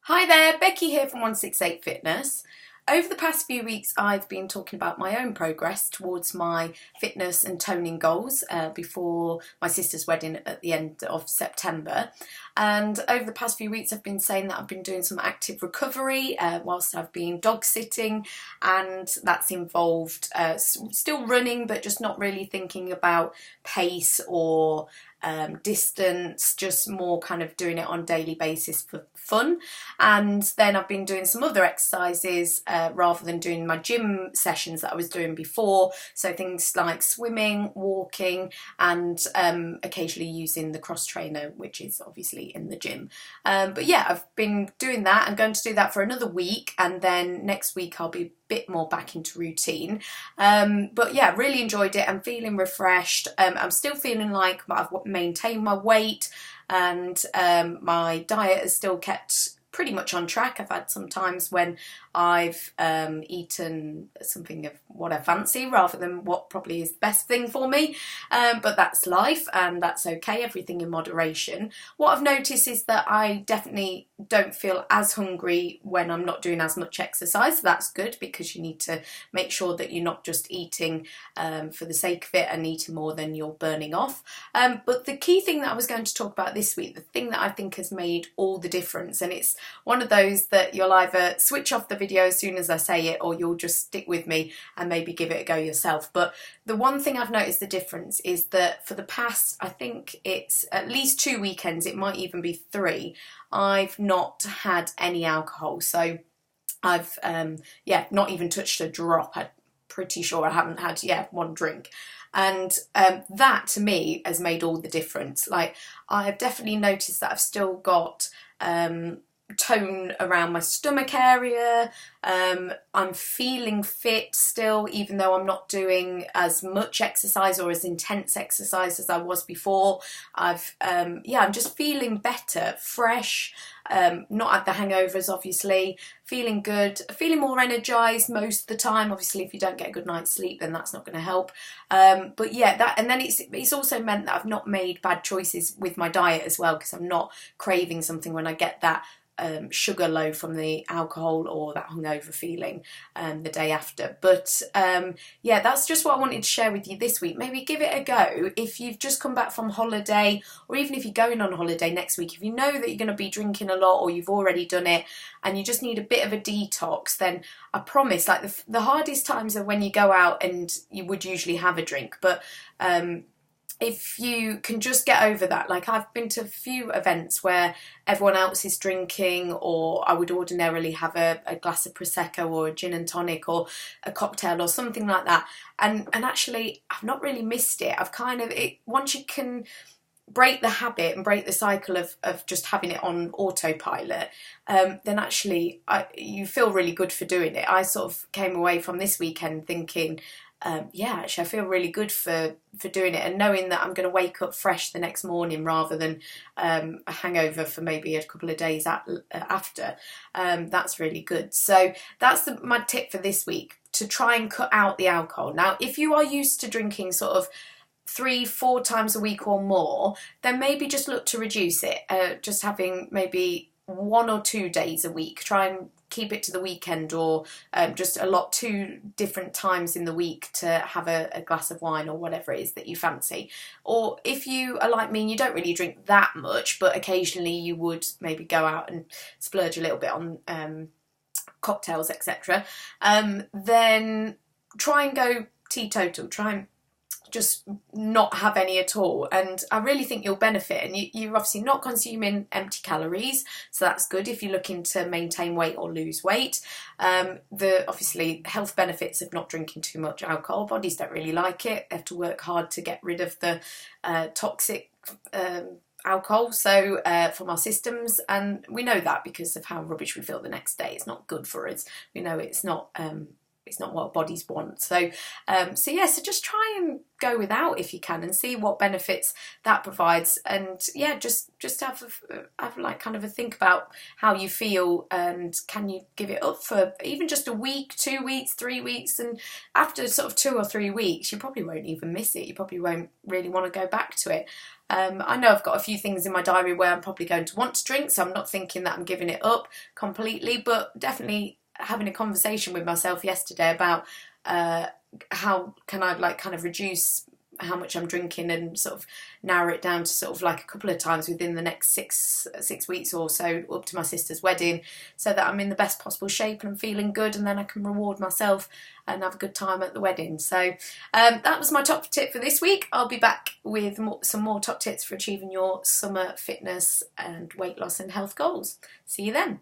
Hi there, Becky here from 168 Fitness. Over the past few weeks I've been talking about my own progress towards my fitness and toning goals before my sister's wedding at the end of September. And over the past few weeks I've been saying that I've been doing some active recovery whilst I've been dog sitting, and that's involved still running but just not really thinking about pace or distance, just more kind of doing it on a daily basis for fun. And then I've been doing some other exercises rather than doing my gym sessions that I was doing before, so things like swimming, walking, and occasionally using the cross trainer, which is obviously in the gym. But yeah, I've been doing that. I'm going to do that for another week, and then next week I'll be bit more back into routine. But yeah, really enjoyed it. I'm feeling refreshed. I'm still feeling like I've maintained my weight, and my diet has still kept pretty much on track. I've had some times when I've eaten something of what I fancy rather than what probably is the best thing for me, but that's life and that's okay, everything in moderation. What I've noticed is that I definitely don't feel as hungry when I'm not doing as much exercise, so that's good, because you need to make sure that you're not just eating for the sake of it and eating more than you're burning off. But the key thing that I was going to talk about this week, the thing that I think has made all the difference, and it's one of those that you'll either switch off the video as soon as I say it, or you'll just stick with me and maybe give it a go yourself. But the one thing I've noticed the difference is that for the past, I think it's at least 2 weekends, it might even be 3, I've not had any alcohol. So I've not even touched a drop. I'm pretty sure I haven't had one drink. And that to me has made all the difference. Like, I've definitely noticed that I've still got tone around my stomach area. I'm feeling fit still, even though I'm not doing as much exercise or as intense exercise as I was before. I'm just feeling better, fresh, not had the hangovers obviously, feeling good, feeling more energized most of the time. Obviously if you don't get a good night's sleep, then that's not going to help. But yeah, that, and then it's also meant that I've not made bad choices with my diet as well, because I'm not craving something when I get that sugar low from the alcohol or that hungover feeling the day after. But yeah, that's just what I wanted to share with you this week. Maybe give it a go if you've just come back from holiday, or even if you're going on holiday next week. If you know that you're going to be drinking a lot, or you've already done it and you just need a bit of a detox, then I promise, like, the hardest times are when you go out and you would usually have a drink. But if you can just get over that, like, I've been to a few events where everyone else is drinking, or I would ordinarily have a glass of Prosecco or a gin and tonic or a cocktail or something like that, and actually I've not really missed it. I've kind of, once you can break the habit and break the cycle of just having it on autopilot, then actually you feel really good for doing it. I sort of came away from this weekend thinking, actually I feel really good for doing it, and knowing that I'm going to wake up fresh the next morning rather than a hangover for maybe a couple of days after. That's really good. So that's my tip for this week, to try and cut out the alcohol. Now, if you are used to drinking sort of 3-4 times a week or more, then maybe just look to reduce it, just having maybe 1 or 2 days a week. Try and keep it to the weekend, or just allot 2 different times in the week to have a glass of wine or whatever it is that you fancy. Or if you are like me and you don't really drink that much, but occasionally you would maybe go out and splurge a little bit on cocktails, etc., then try and go teetotal. Try and just not have any at all, and I really think you'll benefit. And you're obviously not consuming empty calories, so that's good if you're looking to maintain weight or lose weight. The obviously health benefits of not drinking too much alcohol, bodies don't really like it, they have to work hard to get rid of the toxic alcohol from our systems, and we know that because of how rubbish we feel the next day. It's not good for us. We know it's not what our bodies want. So just try and go without if you can, and see what benefits that provides. And yeah, just have like kind of a think about how you feel, and can you give it up for even just a week, 2 weeks, 3 weeks, and after sort of 2 or 3 weeks you probably won't even miss it. You probably won't really want to go back to it. I know I've got a few things in my diary where I'm probably going to want to drink, so I'm not thinking that I'm giving it up completely, but definitely having a conversation with myself yesterday about how can I like kind of reduce how much I'm drinking and sort of narrow it down to sort of like a couple of times within the next six weeks or so up to my sister's wedding, so that I'm in the best possible shape and I'm feeling good, and then I can reward myself and have a good time at the wedding. So that was my top tip for this week. I'll be back with some more top tips for achieving your summer fitness and weight loss and health goals. See you then.